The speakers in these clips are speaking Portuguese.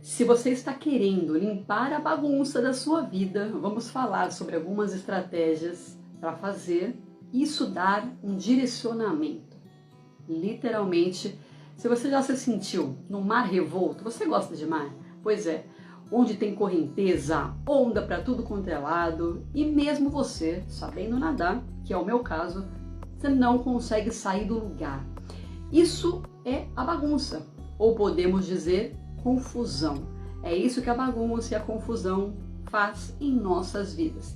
Se você está querendo limpar a bagunça da sua vida, vamos falar sobre algumas estratégias para fazer isso dar um direcionamento. Literalmente, se você já se sentiu no mar revolto, você gosta de mar? Pois é, onde tem correnteza, onda para tudo quanto é lado, e mesmo você, sabendo nadar, que é o meu caso, você não consegue sair do lugar. Isso é a bagunça, ou podemos dizer confusão. É isso que a bagunça e a confusão faz em nossas vidas.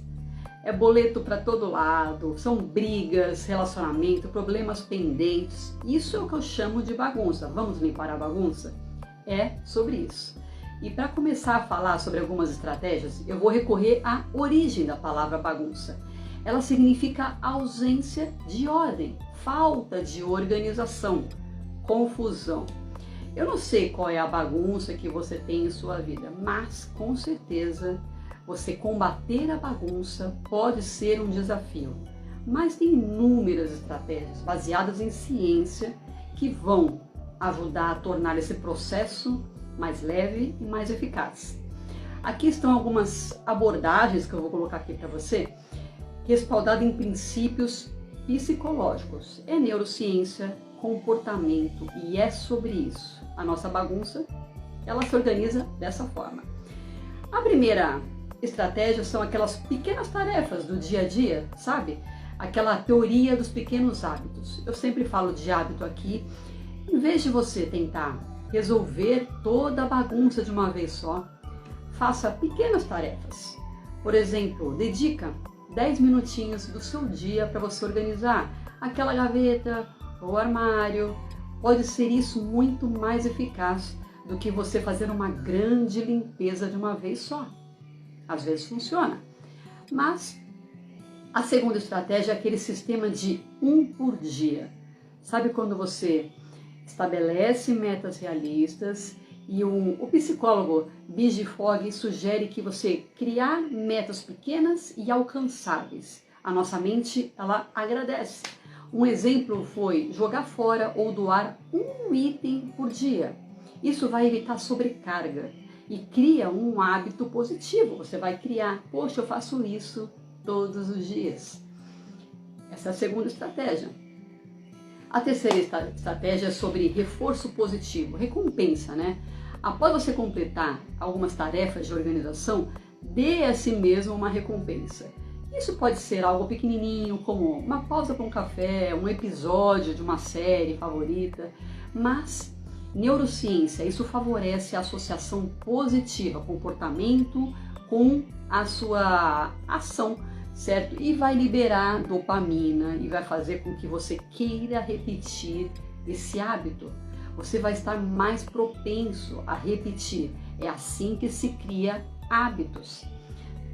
É boleto para todo lado, são brigas, relacionamento, problemas pendentes. Isso é o que eu chamo de bagunça. Vamos limpar a bagunça? É sobre isso. E para começar a falar sobre algumas estratégias, eu vou recorrer à origem da palavra bagunça. Ela significa ausência de ordem, falta de organização, confusão. Eu não sei qual é a bagunça que você tem em sua vida, mas com certeza você combater a bagunça pode ser um desafio. Mas tem inúmeras estratégias baseadas em ciência que vão ajudar a tornar esse processo mais leve e mais eficaz. Aqui estão algumas abordagens que eu vou colocar aqui para você, respaldada em princípios psicológicos. É neurociência, comportamento e é sobre isso. A nossa bagunça, ela se organiza dessa forma. A primeira estratégia são aquelas pequenas tarefas do dia a dia, sabe? Aquela teoria dos pequenos hábitos. Eu sempre falo de hábito aqui. Em vez de você tentar resolver toda a bagunça de uma vez só, faça pequenas tarefas. Por exemplo, dedica 10 minutinhos do seu dia para você organizar aquela gaveta, o armário. Pode ser isso muito mais eficaz do que você fazer uma grande limpeza de uma vez só. Às vezes funciona, mas a segunda estratégia é aquele sistema de um por dia. Sabe quando você estabelece metas realistas e o psicólogo B.J. Fogg sugere que você criar metas pequenas e alcançáveis. A nossa mente, ela agradece. Um exemplo foi jogar fora ou doar um item por dia. Isso vai evitar sobrecarga e cria um hábito positivo. Você vai criar, poxa, eu faço isso todos os dias. Essa é a segunda estratégia. A terceira estratégia é sobre reforço positivo, recompensa, né? Após você completar algumas tarefas de organização, dê a si mesmo uma recompensa. Isso pode ser algo pequenininho, como uma pausa para um café, um episódio de uma série favorita, mas neurociência, isso favorece a associação positiva, comportamento com a sua ação, certo? E vai liberar dopamina e vai fazer com que você queira repetir esse hábito. Você vai estar mais propenso a repetir. É assim que se cria hábitos.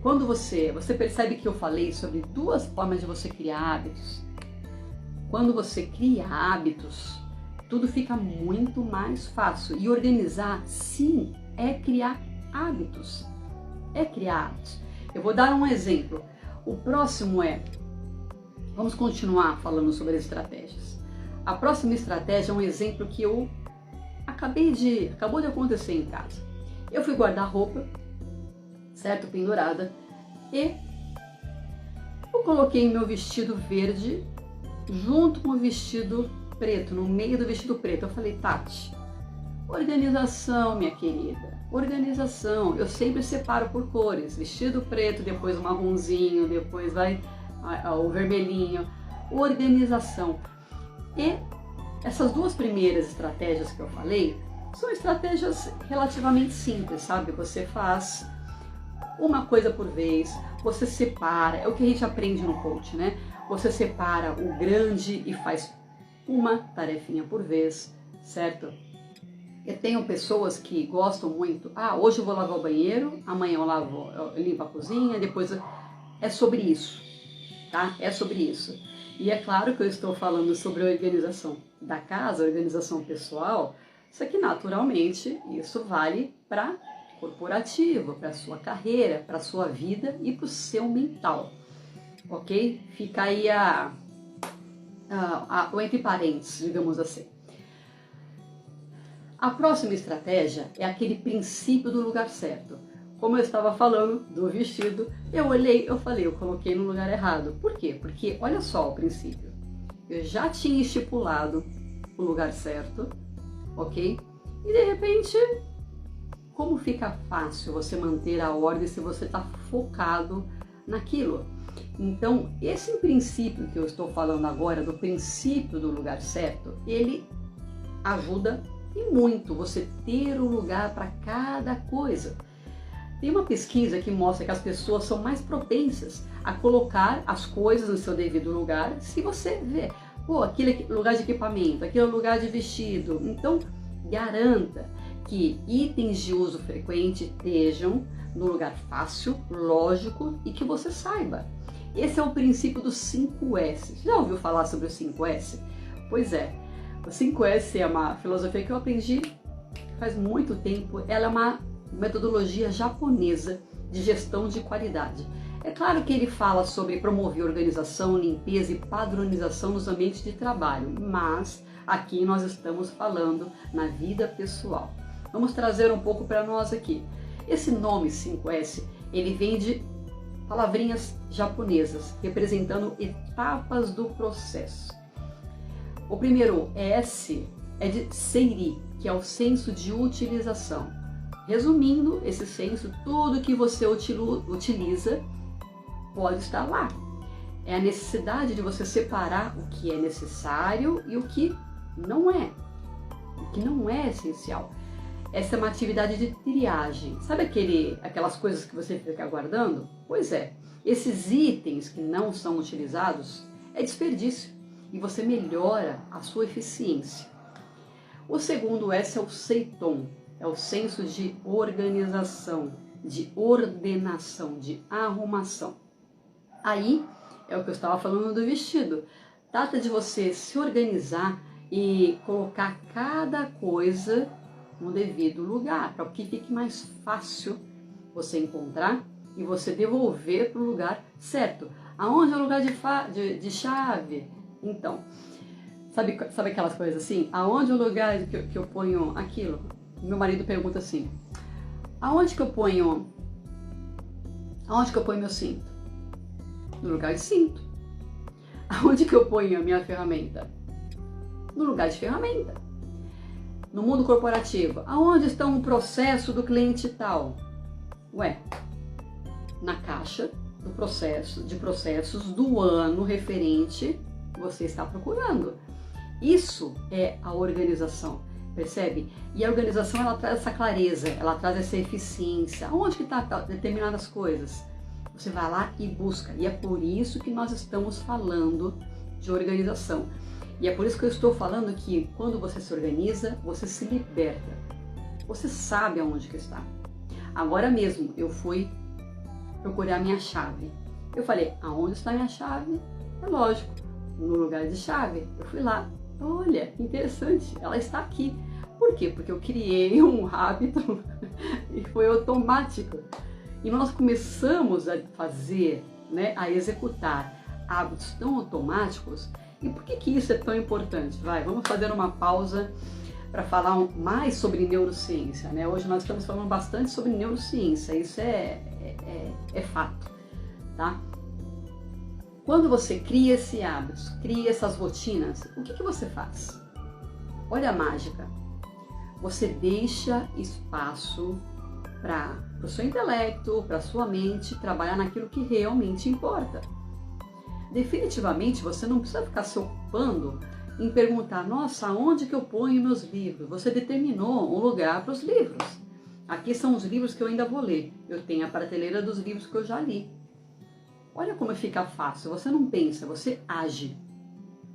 Quando você percebe que eu falei sobre duas formas de você criar hábitos. Quando você cria hábitos, tudo fica muito mais fácil. E organizar, sim, é criar hábitos. É criar hábitos. Eu vou dar um exemplo. O próximo vamos continuar falando sobre as estratégias. A próxima estratégia é um exemplo que acabou de acontecer em casa. Eu fui guardar roupa, certo, pendurada, e eu coloquei meu vestido verde junto com o vestido preto, no meio do vestido preto. Eu falei, Tati, organização, minha querida, organização. Eu sempre separo por cores, vestido preto, depois o marronzinho, depois vai o vermelhinho, organização. E essas duas primeiras estratégias que eu falei são estratégias relativamente simples, sabe? Você faz uma coisa por vez, você separa, é o que a gente aprende no coach, né? Você separa o grande e faz uma tarefinha por vez, certo? Eu tenho pessoas que gostam muito, hoje eu vou lavar o banheiro, amanhã eu limpo a cozinha, depois é sobre isso, tá? É sobre isso. E é claro que eu estou falando sobre a organização da casa, a organização pessoal, só que naturalmente isso vale para corporativo, para a sua carreira, para a sua vida e para o seu mental, ok? Fica aí o entre parênteses, digamos assim. A próxima estratégia é aquele princípio do lugar certo. Como eu estava falando do vestido, eu olhei, eu falei, eu coloquei no lugar errado. Por quê? Porque olha só o princípio. Eu já tinha estipulado o lugar certo, ok? E de repente, como fica fácil você manter a ordem se você está focado naquilo? Então, esse princípio que eu estou falando agora, do princípio do lugar certo, ele ajuda e muito você ter um lugar para cada coisa. Tem uma pesquisa que mostra que as pessoas são mais propensas a colocar as coisas no seu devido lugar se você vê, pô, aquele lugar de equipamento, aquele lugar de vestido. Então, garanta que itens de uso frequente estejam no lugar fácil, lógico e que você saiba. Esse é o princípio dos 5S. Já ouviu falar sobre os 5S? Pois é, o 5S é uma filosofia que eu aprendi faz muito tempo. Ela é uma metodologia japonesa de gestão de qualidade. É claro que ele fala sobre promover organização, limpeza e padronização nos ambientes de trabalho, mas aqui nós estamos falando na vida pessoal. Vamos trazer um pouco para nós aqui. Esse nome 5S, ele vem de palavrinhas japonesas, representando etapas do processo. O primeiro S é de seiri, que é o senso de utilização. Resumindo, esse senso, tudo que você utiliza pode estar lá. É a necessidade de você separar o que é necessário e o que não é. O que não é essencial. Essa é uma atividade de triagem. Sabe aquelas coisas que você fica guardando? Pois é, esses itens que não são utilizados é desperdício e você melhora a sua eficiência. O segundo S é o seiton, é o senso de organização, de ordenação, de arrumação. Aí é o que eu estava falando do vestido. Trata de você se organizar e colocar cada coisa no devido lugar, para que fique mais fácil você encontrar e você devolver para o lugar certo. Aonde é o lugar de chave? Então, sabe aquelas coisas assim? Aonde é o lugar que eu ponho aquilo? Meu marido pergunta assim, aonde que eu ponho meu cinto? No lugar de cinto. Aonde que eu ponho a minha ferramenta? No lugar de ferramenta. No mundo corporativo, aonde está um processo do cliente tal? Ué, na caixa de processos do ano referente que você está procurando. Isso é a organização, percebe? E a organização, ela traz essa clareza, ela traz essa eficiência. Aonde que está determinadas coisas? Você vai lá e busca. E é por isso que nós estamos falando de organização. E é por isso que eu estou falando que quando você se organiza, você se liberta. Você sabe aonde que está. Agora mesmo eu fui procurar minha chave. Eu falei, aonde está minha chave? É lógico, no lugar de chave. Eu fui lá. Olha, que interessante, ela está aqui. Por quê? Porque eu criei um hábito e foi automático. E nós começamos a fazer, né, a executar hábitos tão automáticos. E por que isso é tão importante? Vamos fazer uma pausa para falar mais sobre neurociência, né? Hoje nós estamos falando bastante sobre neurociência, isso é fato, tá? Quando você cria esse hábito, cria essas rotinas, o que você faz? Olha a mágica. Você deixa espaço para o seu intelecto, para a sua mente trabalhar naquilo que realmente importa. Definitivamente você não precisa ficar se ocupando em perguntar, nossa, aonde que eu ponho meus livros? Você determinou um lugar para os livros. Aqui são os livros que eu ainda vou ler. Eu tenho a prateleira dos livros que eu já li. Olha como fica fácil. Você não pensa, você age.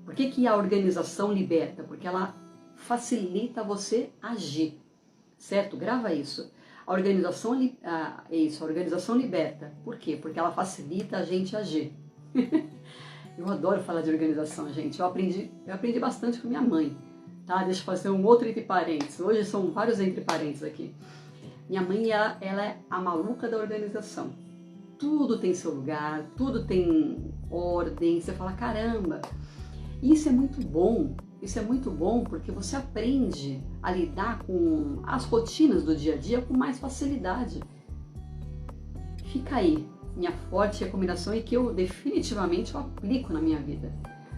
Por que a organização liberta? Porque ela facilita você agir. Certo? Grava isso. A organização liberta. Por quê? Porque ela facilita a gente agir. Eu adoro falar de organização, gente. Eu aprendi bastante com minha mãe, tá? Deixa eu fazer um outro entre parênteses. Hoje são vários entre parênteses aqui. Minha mãe, ela é a maluca da organização. Tudo tem seu lugar, tudo tem ordem. Você fala, caramba, isso é muito bom. Isso é muito bom porque você aprende a lidar com as rotinas do dia a dia com mais facilidade. Fica aí minha forte recomendação e que eu definitivamente aplico na minha vida.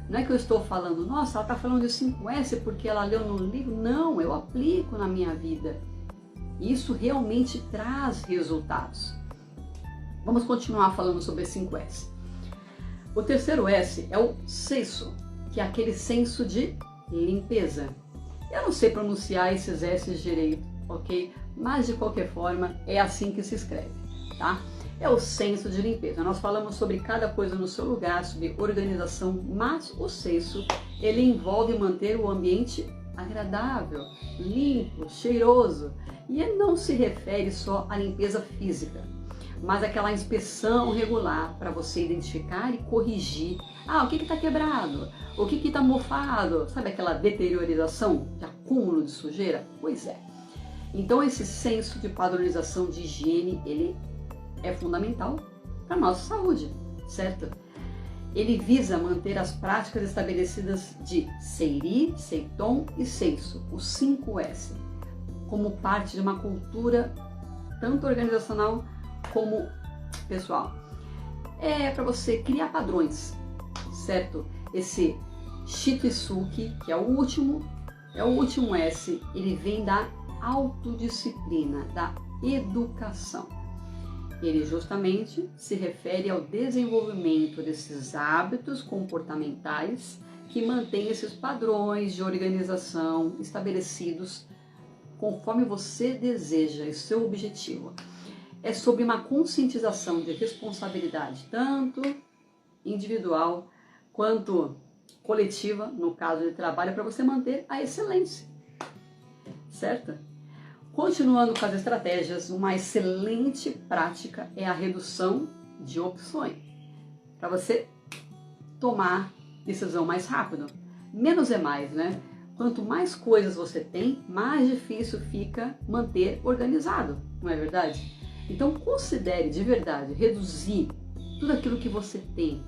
Não é que eu estou falando, nossa, ela está falando de 5S porque ela leu no livro. Não, eu aplico na minha vida. Isso realmente traz resultados. Vamos continuar falando sobre 5S. O terceiro S é o senso, que é aquele senso de limpeza. Eu não sei pronunciar esses S's direito, ok? Mas de qualquer forma é assim que se escreve, tá? É o senso de limpeza. Nós falamos sobre cada coisa no seu lugar, sobre organização, mas o senso, ele envolve manter o ambiente agradável, limpo, cheiroso. E ele não se refere só à limpeza física, mas àquela inspeção regular para você identificar e corrigir. Ah, o que está quebrado? O que está mofado? Sabe aquela deteriorização, de acúmulo de sujeira? Pois é. Então esse senso de padronização de higiene, ele é fundamental para a nossa saúde, certo? Ele visa manter as práticas estabelecidas de SEIRI, SEITON e SENSO, os 5S, como parte de uma cultura tanto organizacional como pessoal. É para você criar padrões, certo? Esse Shitsuki, que é o último S, ele vem da autodisciplina, da educação. Ele justamente se refere ao desenvolvimento desses hábitos comportamentais que mantêm esses padrões de organização estabelecidos conforme você deseja e seu objetivo. É sobre uma conscientização de responsabilidade, tanto individual quanto coletiva, no caso de trabalho, para você manter a excelência, certo? Continuando com as estratégias, uma excelente prática é a redução de opções, para você tomar decisão mais rápido. Menos é mais, né? Quanto mais coisas você tem, mais difícil fica manter organizado, não é verdade? Então considere de verdade reduzir tudo aquilo que você tem.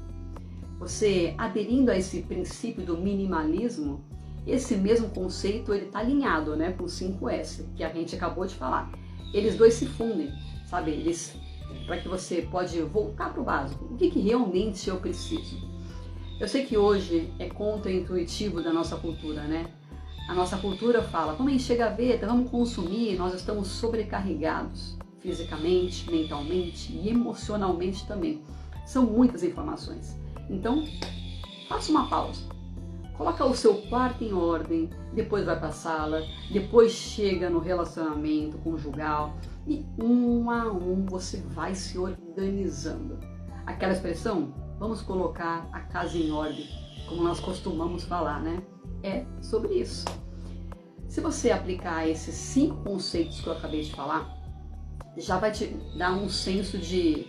Você aderindo a esse princípio do minimalismo, esse mesmo conceito ele está alinhado, né, com o 5S, que a gente acabou de falar. Eles dois se fundem, sabe? Eles, para que você pode voltar para o básico. O que realmente eu preciso? Eu sei que hoje é contra-intuitivo da nossa cultura, né? A nossa cultura fala, vamos encher gaveta, vamos consumir, nós estamos sobrecarregados fisicamente, mentalmente e emocionalmente também. São muitas informações. Então, faça uma pausa. Coloca o seu quarto em ordem, depois vai para a sala, depois chega no relacionamento conjugal e um a um você vai se organizando. Aquela expressão, vamos colocar a casa em ordem, como nós costumamos falar, né? É sobre isso. Se você aplicar esses 5 conceitos que eu acabei de falar, já vai te dar um senso de,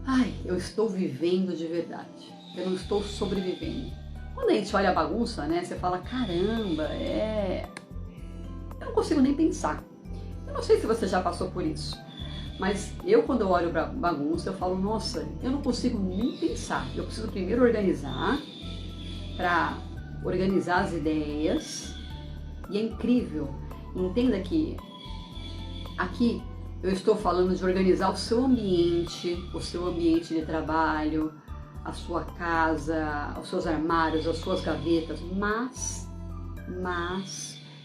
ai, eu estou vivendo de verdade, eu não estou sobrevivendo. Quando a gente olha a bagunça, né, você fala, caramba, eu não consigo nem pensar. Eu não sei se você já passou por isso, mas eu quando eu olho para bagunça, eu falo, nossa, eu não consigo nem pensar. Eu preciso primeiro organizar, para organizar as ideias, e é incrível. Entenda que aqui eu estou falando de organizar o seu ambiente de trabalho, a sua casa, os seus armários, as suas gavetas, mas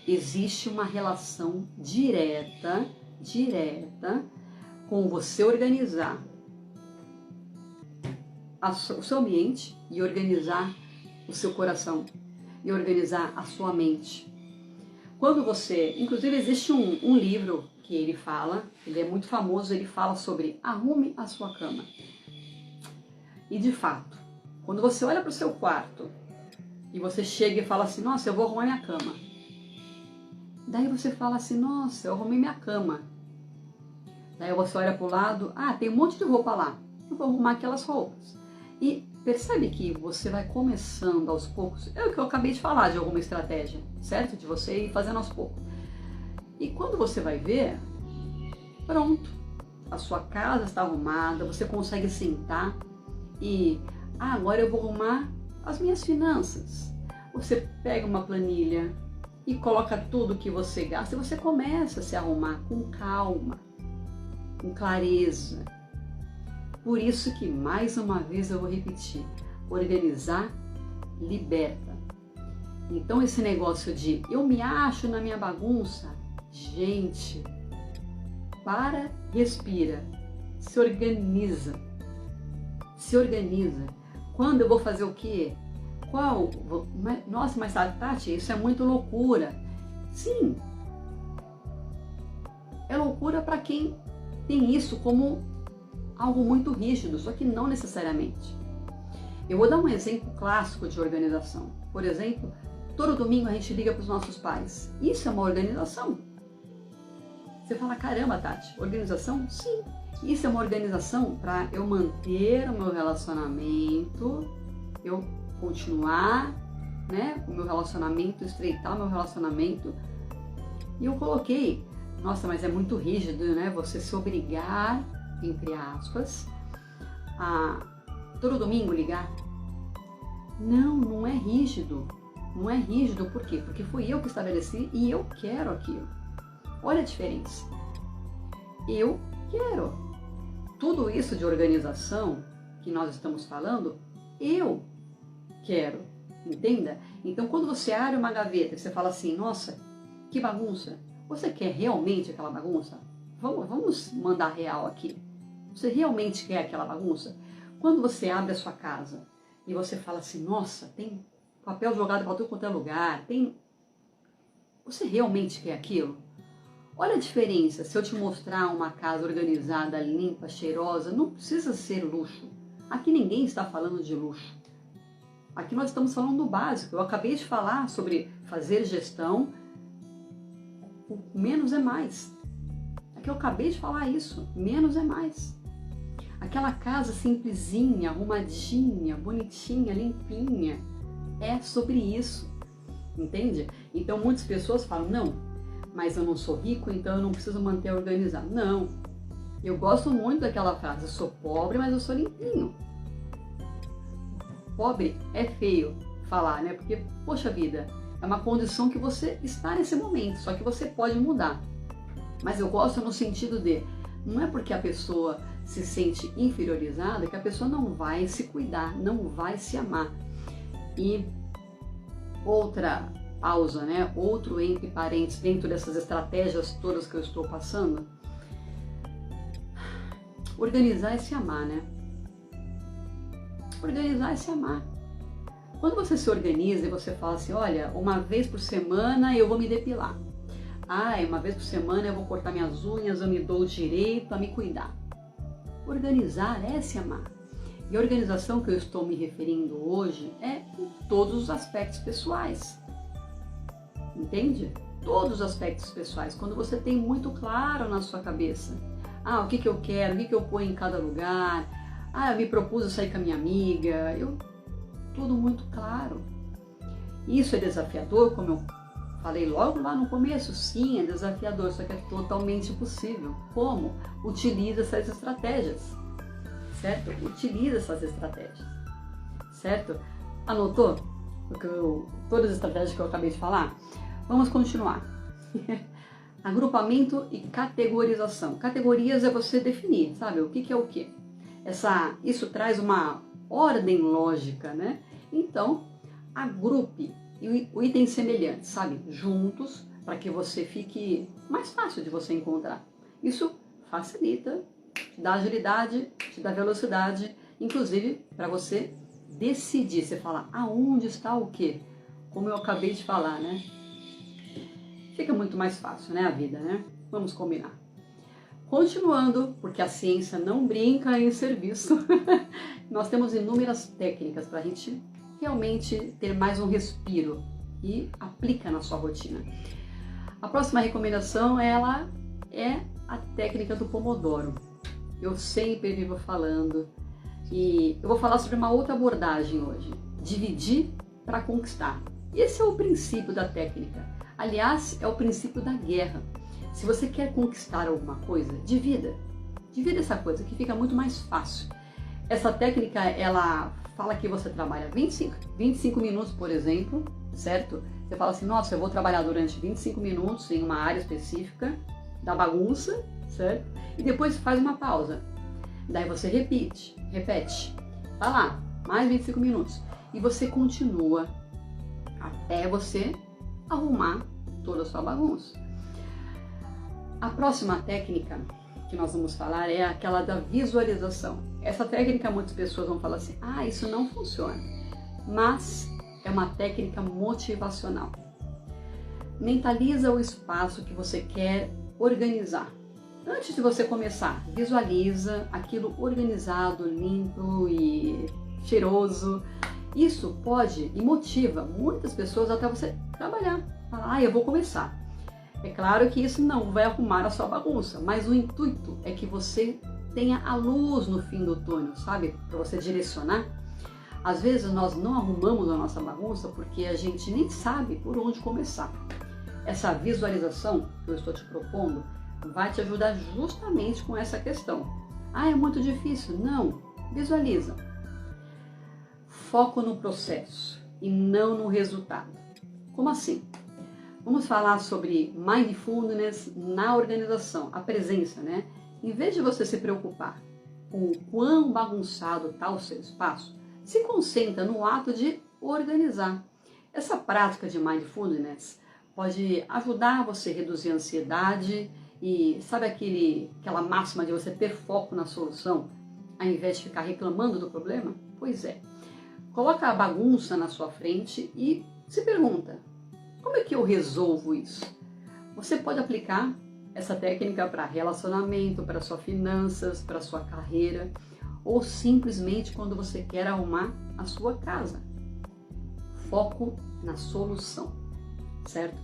existe uma relação direta com você organizar o seu ambiente e organizar o seu coração e organizar a sua mente. Quando você, inclusive existe um livro que ele fala, ele é muito famoso, ele fala sobre arrume a sua cama. E de fato, quando você olha para o seu quarto e você chega e fala assim, nossa, eu vou arrumar minha cama. Daí você fala assim, nossa, eu arrumei minha cama. Daí você olha para o lado, ah, tem um monte de roupa lá, eu vou arrumar aquelas roupas. E percebe que você vai começando aos poucos, é o que eu acabei de falar de alguma estratégia, certo? De você ir fazendo aos poucos. E quando você vai ver, pronto, a sua casa está arrumada, você consegue sentar e agora eu vou arrumar as minhas finanças. você pega uma planilha e coloca tudo que você gasta e você começa a se arrumar com calma, com clareza. Por isso que, mais uma vez eu vou repetir, organizar liberta. Então esse negócio de eu me acho na minha bagunça, gente, para, respira, se organiza. Se organiza. Quando eu vou fazer o quê? Qual? Nossa, mas Tati, isso é muito loucura. Sim, é loucura para quem tem isso como algo muito rígido, só que não necessariamente. Eu vou dar um exemplo clássico de organização. Por exemplo, todo domingo a gente liga para os nossos pais. Isso é uma organização. Você fala, caramba, Tati, organização? Sim. Isso é uma organização para eu manter o meu relacionamento, eu continuar, né, o meu relacionamento, estreitar o meu relacionamento. E eu coloquei, nossa, mas é muito rígido, né, você se obrigar, entre aspas, a todo domingo ligar. Não é rígido. Não é rígido, por quê? Porque fui eu que estabeleci e eu quero aquilo. Olha a diferença. Eu quero. Tudo isso de organização que nós estamos falando, eu quero. Entenda? Então, quando você abre uma gaveta e você fala assim, nossa, que bagunça. Você quer realmente aquela bagunça? Vamos mandar real aqui. Você realmente quer aquela bagunça? Quando você abre a sua casa e você fala assim, nossa, tem papel jogado para tudo quanto é lugar, você realmente quer aquilo? Olha a diferença, se eu te mostrar uma casa organizada, limpa, cheirosa, não precisa ser luxo. Aqui ninguém está falando de luxo. Aqui nós estamos falando do básico. Eu acabei de falar sobre fazer gestão, o menos é mais. Aqui eu acabei de falar isso, menos é mais. Aquela casa simplesinha, arrumadinha, bonitinha, limpinha, é sobre isso, entende? Então muitas pessoas falam, não, mas eu não sou rico, então eu não preciso manter organizado. Não, eu gosto muito daquela frase, eu sou pobre, mas eu sou limpinho. Pobre é feio falar, né? Porque, poxa vida, é uma condição que você está nesse momento, só que você pode mudar. Mas eu gosto no sentido de, não é porque a pessoa se sente inferiorizada que a pessoa não vai se cuidar, não vai se amar. E outra pausa, né? Outro entre parênteses, dentro dessas estratégias todas que eu estou passando, organizar é se amar, né? Organizar é se amar. Quando você se organiza e você fala assim, olha, uma vez por semana eu vou me depilar. Uma vez por semana eu vou cortar minhas unhas, eu me dou o direito a me cuidar. Organizar é se amar. E a organização que eu estou me referindo hoje é em todos os aspectos pessoais. Entende? Todos os aspectos pessoais. Quando você tem muito claro na sua cabeça, o que eu quero, o que eu ponho em cada lugar, eu me propus a sair com a minha amiga, tudo muito claro. Isso é desafiador, como eu falei logo lá no começo, sim, é desafiador, só que é totalmente possível. Como? Utiliza essas estratégias, certo? Utiliza essas estratégias, certo? Anotou todas as estratégias que eu acabei de falar? Vamos continuar. Agrupamento e categorização. Categorias é você definir, sabe? O que é o que? Isso traz uma ordem lógica, né? Então, agrupe itens semelhantes, sabe? Juntos, para que você fique mais fácil de você encontrar. Isso facilita, te dá agilidade, te dá velocidade, inclusive para você decidir. Você fala, aonde está o quê? Como eu acabei de falar, né? Fica muito mais fácil, né, a vida, né? Vamos combinar. Continuando, porque a ciência não brinca em serviço, nós temos inúmeras técnicas para a gente realmente ter mais um respiro e aplica na sua rotina. A próxima recomendação, ela é a técnica do Pomodoro. Eu sempre vivo falando e eu vou falar sobre uma outra abordagem hoje, dividir para conquistar. Esse é o princípio da técnica. Aliás, é o princípio da guerra. Se você quer conquistar alguma coisa, divida essa coisa que fica muito mais fácil. Essa técnica, ela fala que você trabalha 25 minutos, por exemplo, certo? Você fala assim, nossa, eu vou trabalhar durante 25 minutos em uma área específica da bagunça, certo? E depois faz uma pausa. Daí você repete, vai lá, mais 25 minutos. E você continua até você arrumar toda a sua bagunça. A próxima técnica que nós vamos falar é aquela da visualização. Essa técnica muitas pessoas vão falar assim, ah, isso não funciona. Mas é uma técnica motivacional. Mentaliza o espaço que você quer organizar. Antes de você começar, visualiza aquilo organizado, limpo e cheiroso. Isso pode e motiva muitas pessoas até você trabalhar. Falar, ah, eu vou começar. É claro que isso não vai arrumar a sua bagunça, mas o intuito é que você tenha a luz no fim do túnel, sabe? Para você direcionar. Às vezes nós não arrumamos a nossa bagunça porque a gente nem sabe por onde começar. Essa visualização que eu estou te propondo vai te ajudar justamente com essa questão. Ah, é muito difícil. Não, visualiza. Foco no processo e não no resultado. Como assim? Vamos falar sobre mindfulness na organização, a presença, né? Em vez de você se preocupar com o quão bagunçado está o seu espaço, se concentra no ato de organizar. Essa prática de mindfulness pode ajudar você a reduzir a ansiedade e sabe aquela máxima de você ter foco na solução, ao invés de ficar reclamando do problema? Pois é. Coloca a bagunça na sua frente e se pergunta, como é que eu resolvo isso? Você pode aplicar essa técnica para relacionamento, para suas finanças, para sua carreira, ou simplesmente quando você quer arrumar a sua casa. Foco na solução, certo?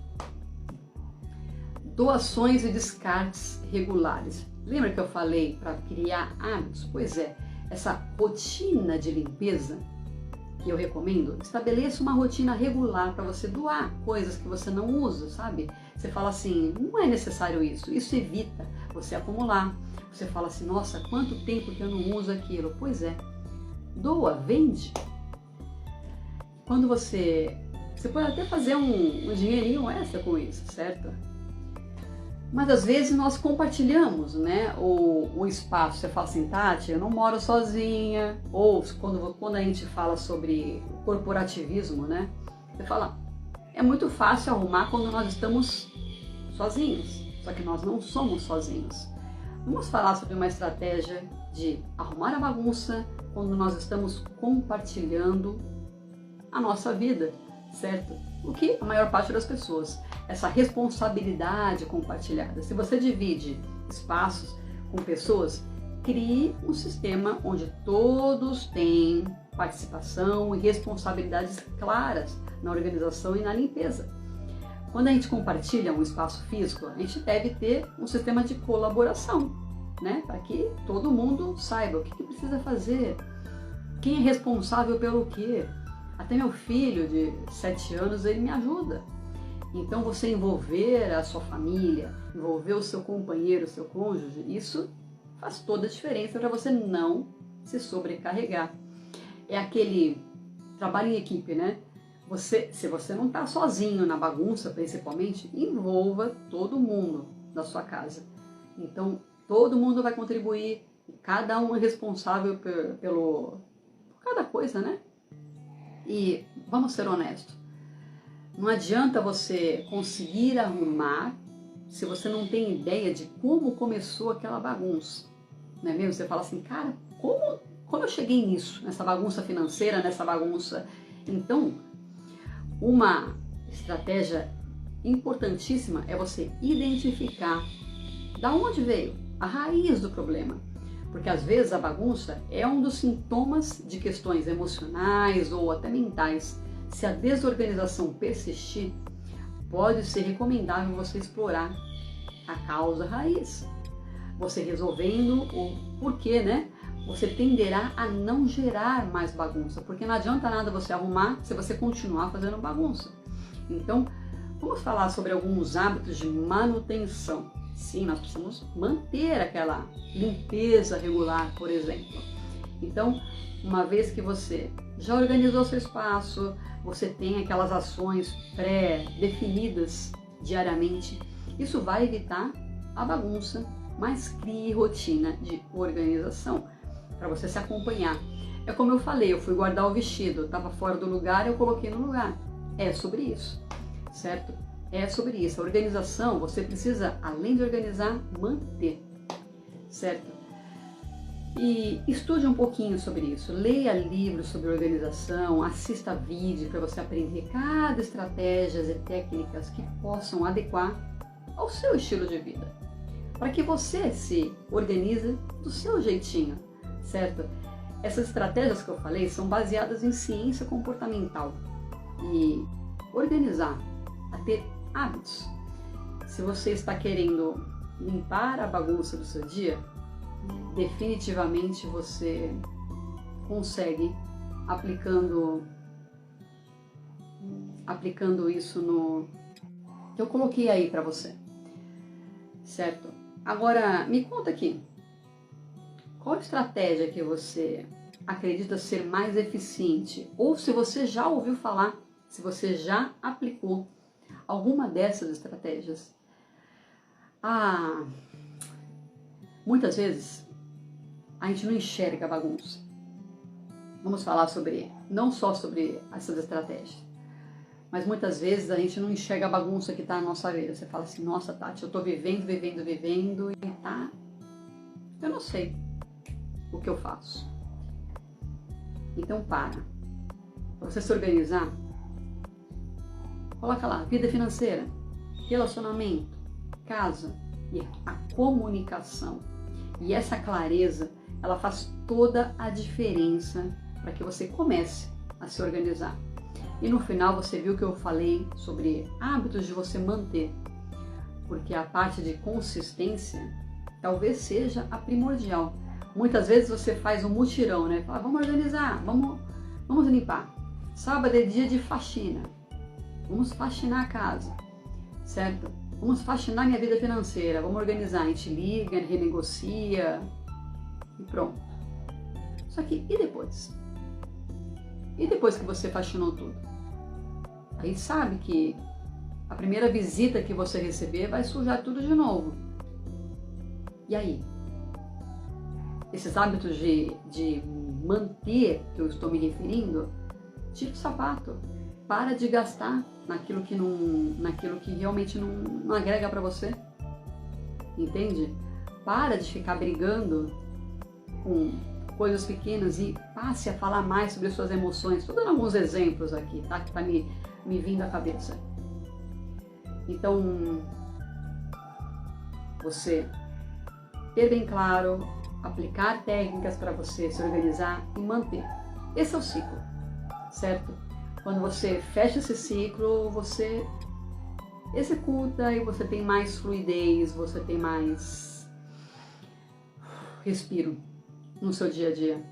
Doações e descartes regulares. Lembra que eu falei para criar hábitos? Pois é, essa rotina de limpeza que eu recomendo, estabeleça uma rotina regular para você doar coisas que você não usa, sabe? Você fala assim, não é necessário isso evita você acumular. Você fala assim, nossa, quanto tempo que eu não uso aquilo? Pois é, doa, vende. Quando você pode até fazer um dinheirinho extra com isso, certo? Mas às vezes nós compartilhamos, né, o espaço. Você fala assim, Tati, eu não moro sozinha. Ou quando a gente fala sobre corporativismo, né, você fala, é muito fácil arrumar quando nós estamos sozinhos. Só que nós não somos sozinhos. Vamos falar sobre uma estratégia de arrumar a bagunça quando nós estamos compartilhando a nossa vida, certo? O que a maior parte das pessoas, essa responsabilidade compartilhada. Se você divide espaços com pessoas, crie um sistema onde todos têm participação e responsabilidades claras na organização e na limpeza. Quando a gente compartilha um espaço físico, a gente deve ter um sistema de colaboração, né? Para que todo mundo saiba o que precisa fazer, quem é responsável pelo quê. Até meu filho de 7 anos, ele me ajuda. Então você envolver a sua família, envolver o seu companheiro, o seu cônjuge, isso faz toda a diferença para você não se sobrecarregar. É aquele trabalho em equipe, né? Se você não está sozinho na bagunça, principalmente, envolva todo mundo da sua casa. Então, todo mundo vai contribuir, cada um é responsável por cada coisa, né? E vamos ser honestos, não adianta você conseguir arrumar se você não tem ideia de como começou aquela bagunça, não é mesmo? Você fala assim, cara, como eu cheguei nisso, nessa bagunça financeira, nessa bagunça? Então, uma estratégia importantíssima é você identificar da onde veio a raiz do problema. Porque às vezes a bagunça é um dos sintomas de questões emocionais ou até mentais. Se a desorganização persistir, pode ser recomendável você explorar a causa raiz. Você resolvendo o porquê, né? Você tenderá a não gerar mais bagunça, porque não adianta nada você arrumar se você continuar fazendo bagunça. Então, vamos falar sobre alguns hábitos de manutenção. Sim, nós precisamos manter aquela limpeza regular, por exemplo. Então, uma vez que você já organizou seu espaço, você tem aquelas ações pré-definidas diariamente, isso vai evitar a bagunça, mas crie rotina de organização para você se acompanhar. É como eu falei, eu fui guardar o vestido, estava fora do lugar, eu coloquei no lugar. É sobre isso, certo? É sobre isso. A organização, você precisa, além de organizar, manter, certo? E estude um pouquinho sobre isso. Leia livros sobre organização, assista vídeo para você aprender cada estratégias e técnicas que possam adequar ao seu estilo de vida, para que você se organize do seu jeitinho, certo? Essas estratégias que eu falei são baseadas em ciência comportamental e organizar, a ter hábitos. Se você está querendo limpar a bagunça do seu dia, definitivamente você consegue aplicando isso no que eu coloquei aí para você, certo? Agora, me conta aqui, qual estratégia que você acredita ser mais eficiente? Ou se você já ouviu falar, se você já aplicou alguma dessas estratégias? Muitas vezes a gente não enxerga a bagunça. Vamos falar não só sobre essas estratégias, mas muitas vezes a gente não enxerga a bagunça que está na nossa vida. Você fala assim, nossa Tati, eu estou vivendo e tá, eu não sei o que eu faço. Então para você se organizar, coloca lá, vida financeira, relacionamento, casa e a comunicação. E essa clareza, ela faz toda a diferença para que você comece a se organizar. E no final você viu que eu falei sobre hábitos de você manter, porque a parte de consistência talvez seja a primordial. Muitas vezes você faz um mutirão, né? Fala, vamos organizar, vamos limpar. Sábado é dia de faxina, vamos faxinar a casa, certo? Vamos faxinar minha vida financeira, vamos organizar, a gente liga, renegocia e pronto. Só que e depois? E depois que você faxinou tudo? Aí sabe que a primeira visita que você receber vai sujar tudo de novo. E aí? Esses hábitos de manter, que eu estou me referindo, tira o sapato. Para de gastar naquilo que realmente não agrega para você. Entende? Para de ficar brigando com coisas pequenas e passe a falar mais sobre suas emoções. Estou dando alguns exemplos aqui, tá? Que está me vindo à cabeça. Então, você ter bem claro, aplicar técnicas para você se organizar e manter. Esse é o ciclo, certo? Quando você fecha esse ciclo, você executa e você tem mais fluidez, você tem mais respiro no seu dia a dia,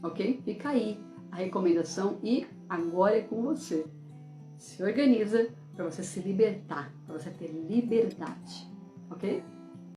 ok? Fica aí a recomendação e agora é com você. Se organiza para você se libertar, para você ter liberdade, ok?